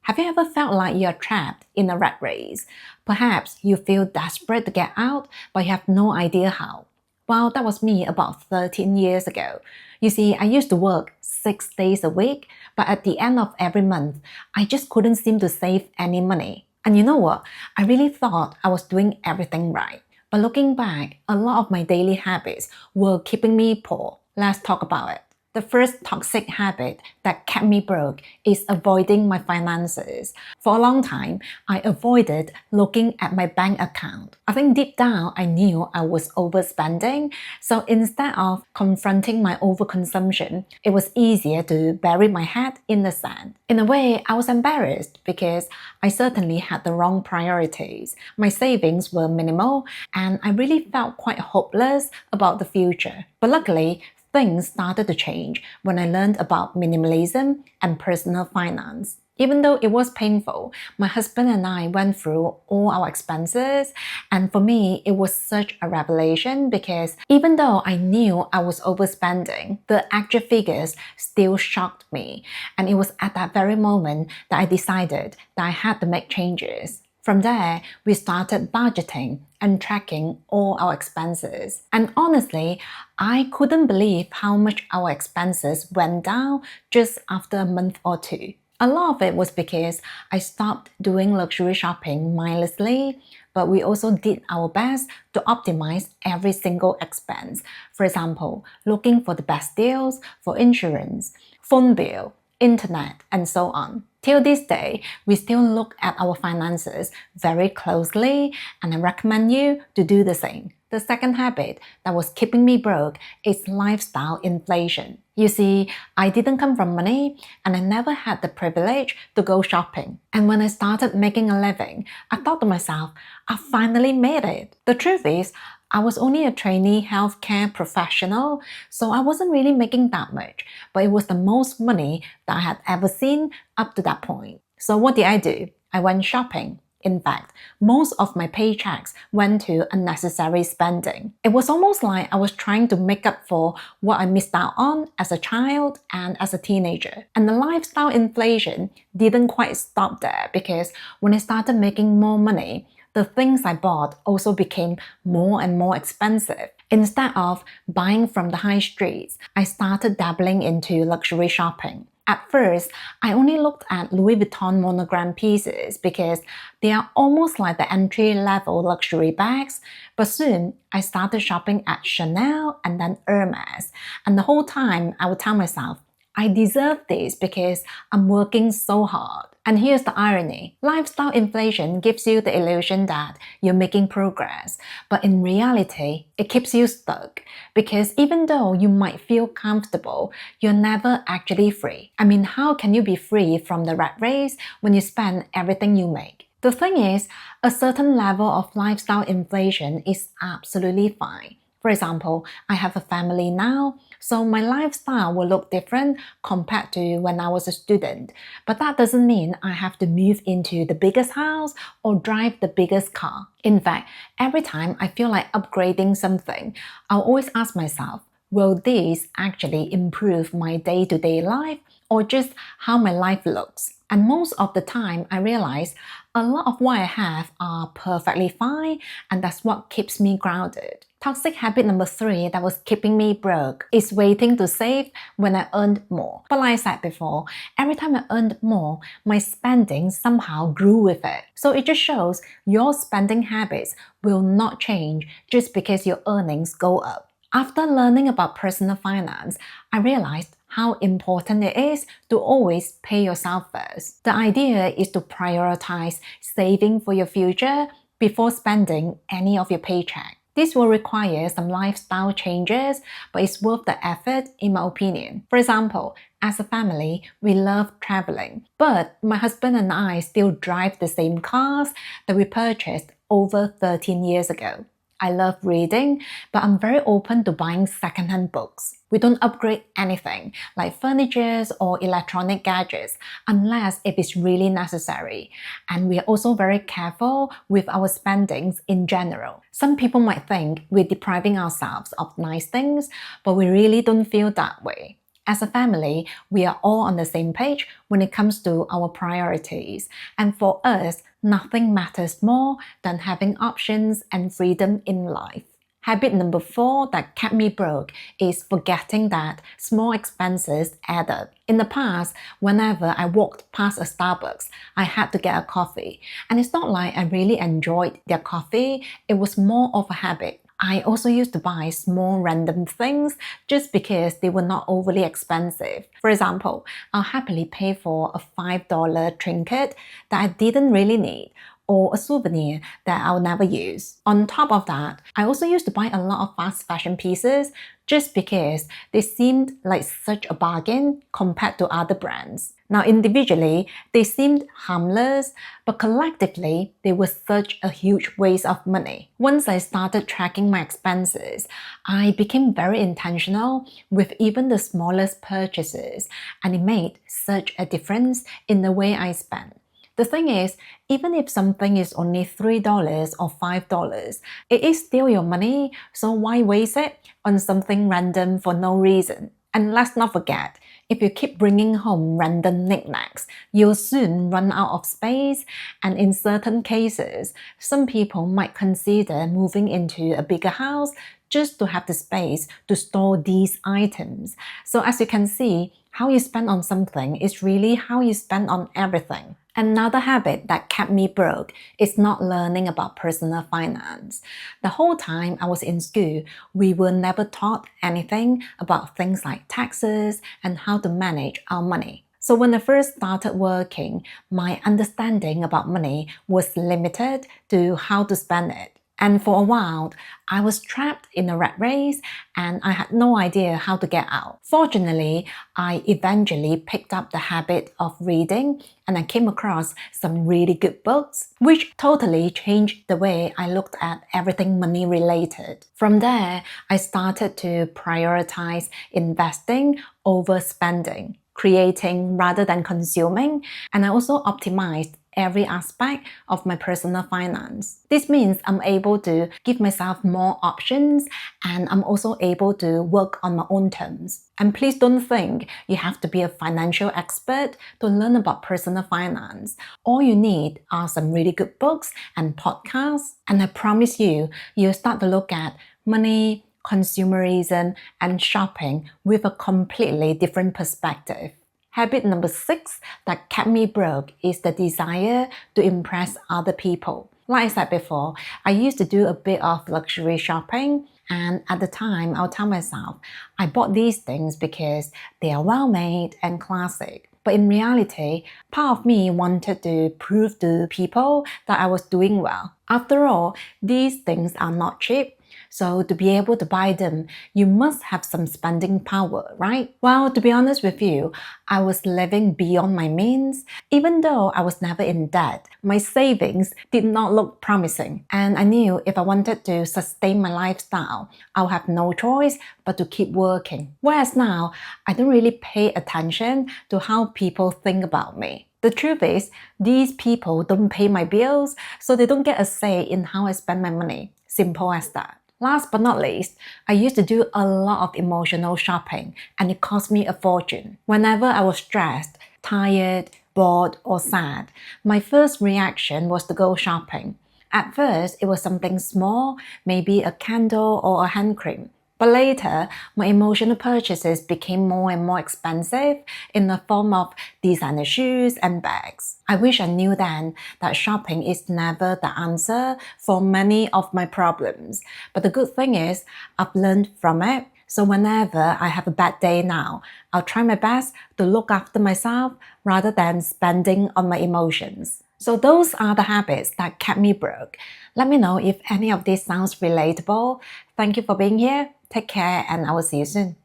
Have you ever felt like you're trapped in a rat race? Perhaps you feel desperate to get out, but you have no idea how. Well, that was me about 13 years ago. You see, I used to work 6 days a week, but at the end of every month, I just couldn't seem to save any money. And you know what? I really thought I was doing everything right. But looking back, a lot of my daily habits were keeping me poor. Let's talk about it. The first toxic habit that kept me broke is avoiding my finances. For a long time, I avoided looking at my bank account. I think deep down, I knew I was overspending. So instead of confronting my overconsumption, it was easier to bury my head in the sand. In a way, I was embarrassed because I certainly had the wrong priorities. My savings were minimal, and I really felt quite hopeless about the future. But luckily, things started to change when I learned about minimalism and personal finance. Even though it was painful, my husband and I went through all our expenses, and for me, it was such a revelation because even though I knew I was overspending, the actual figures still shocked me, and it was at that very moment that I decided that I had to make changes. From there, we started budgeting and tracking all our expenses. And honestly, I couldn't believe how much our expenses went down just after a month or two. A lot of it was because I stopped doing luxury shopping mindlessly, but we also did our best to optimize every single expense. For example, looking for the best deals for insurance, phone bill, internet, and so on. Till this day, we still look at our finances very closely, and I recommend you to do the same. The second habit that was keeping me broke is lifestyle inflation. You see, I didn't come from money, and I never had the privilege to go shopping. And when I started making a living, I thought to myself, I finally made it. The truth is, I was only a trainee healthcare professional, so I wasn't really making that much, but it was the most money that I had ever seen up to that point. So what did I do? I went shopping. In fact, most of my paychecks went to unnecessary spending. It was almost like I was trying to make up for what I missed out on as a child and as a teenager. And the lifestyle inflation didn't quite stop there because when I started making more money, the things I bought also became more and more expensive. Instead of buying from the high streets, I started dabbling into luxury shopping. At first, I only looked at Louis Vuitton monogram pieces because they are almost like the entry-level luxury bags, but soon I started shopping at Chanel and then Hermes. And the whole time I would tell myself, I deserve this because I'm working so hard. And here's the irony. Lifestyle inflation gives you the illusion that you're making progress, but in reality, it keeps you stuck because even though you might feel comfortable, you're never actually free. I mean, how can you be free from the rat race when you spend everything you make? The thing is, a certain level of lifestyle inflation is absolutely fine. For example, I have a family now, so my lifestyle will look different compared to when I was a student. But that doesn't mean I have to move into the biggest house or drive the biggest car. In fact, every time I feel like upgrading something, I'll always ask myself, will this actually improve my day-to-day life or just how my life looks? And most of the time, I realize a lot of what I have are perfectly fine, and that's what keeps me grounded. Toxic habit number 3 that was keeping me broke is waiting to save when I earned more. But like I said before, every time I earned more, my spending somehow grew with it. So it just shows your spending habits will not change just because your earnings go up. After learning about personal finance, I realized how important it is to always pay yourself first. The idea is to prioritize saving for your future before spending any of your paycheck. This will require some lifestyle changes, but it's worth the effort in my opinion. For example, as a family, we love traveling, but my husband and I still drive the same cars that we purchased over 13 years ago. I love reading, but I'm very open to buying secondhand books. We don't upgrade anything, like furniture or electronic gadgets, unless if it's really necessary. And we are also very careful with our spendings in general. Some people might think we're depriving ourselves of nice things, but we really don't feel that way. As a family, we are all on the same page when it comes to our priorities. And for us, nothing matters more than having options and freedom in life. Habit number 4 that kept me broke is forgetting that small expenses add up. In the past, whenever I walked past a Starbucks, I had to get a coffee. And it's not like I really enjoyed their coffee, it was more of a habit. I also used to buy small random things just because they were not overly expensive. For example, I'll happily pay for a $5 trinket that I didn't really need, or a souvenir that I'll never use. On top of that, I also used to buy a lot of fast fashion pieces just because they seemed like such a bargain compared to other brands. Now individually, they seemed harmless, but collectively, they were such a huge waste of money. Once I started tracking my expenses, I became very intentional with even the smallest purchases, and it made such a difference in the way I spent. The thing is, even if something is only $3 or $5, it is still your money, so why waste it on something random for no reason? And let's not forget, if you keep bringing home random knickknacks, you'll soon run out of space, and in certain cases, some people might consider moving into a bigger house just to have the space to store these items. So as you can see, how you spend on something is really how you spend on everything. Another habit that kept me broke is not learning about personal finance. The whole time I was in school, we were never taught anything about things like taxes and how to manage our money. So when I first started working, my understanding about money was limited to how to spend it. And for a while, I was trapped in a rat race and I had no idea how to get out. Fortunately, I eventually picked up the habit of reading and I came across some really good books, which totally changed the way I looked at everything money related. From there, I started to prioritize investing over spending, creating rather than consuming, and I also optimized every aspect of my personal finance. This means I'm able to give myself more options and I'm also able to work on my own terms. And please don't think you have to be a financial expert to learn about personal finance. All you need are some really good books and podcasts, and I promise you, you'll start to look at money, consumerism, and shopping with a completely different perspective. Habit number 6 that kept me broke is the desire to impress other people. Like I said before, I used to do a bit of luxury shopping, and at the time, I'll tell myself, I bought these things because they are well made and classic. But in reality, part of me wanted to prove to people that I was doing well. After all, these things are not cheap. So to be able to buy them, you must have some spending power, right? Well, to be honest with you, I was living beyond my means. Even though I was never in debt, my savings did not look promising. And I knew if I wanted to sustain my lifestyle, I'll have no choice but to keep working. Whereas now, I don't really pay attention to how people think about me. The truth is, these people don't pay my bills, so they don't get a say in how I spend my money. Simple as that. Last but not least, I used to do a lot of emotional shopping and it cost me a fortune. Whenever I was stressed, tired, bored, or sad, my first reaction was to go shopping. At first, it was something small, maybe a candle or a hand cream. But later, my emotional purchases became more and more expensive in the form of designer shoes and bags. I wish I knew then that shopping is never the answer for many of my problems. But the good thing is, I've learned from it. So whenever I have a bad day now, I'll try my best to look after myself rather than spending on my emotions. So those are the habits that kept me broke. Let me know if any of this sounds relatable. Thank you for being here. Take care and I will see you soon.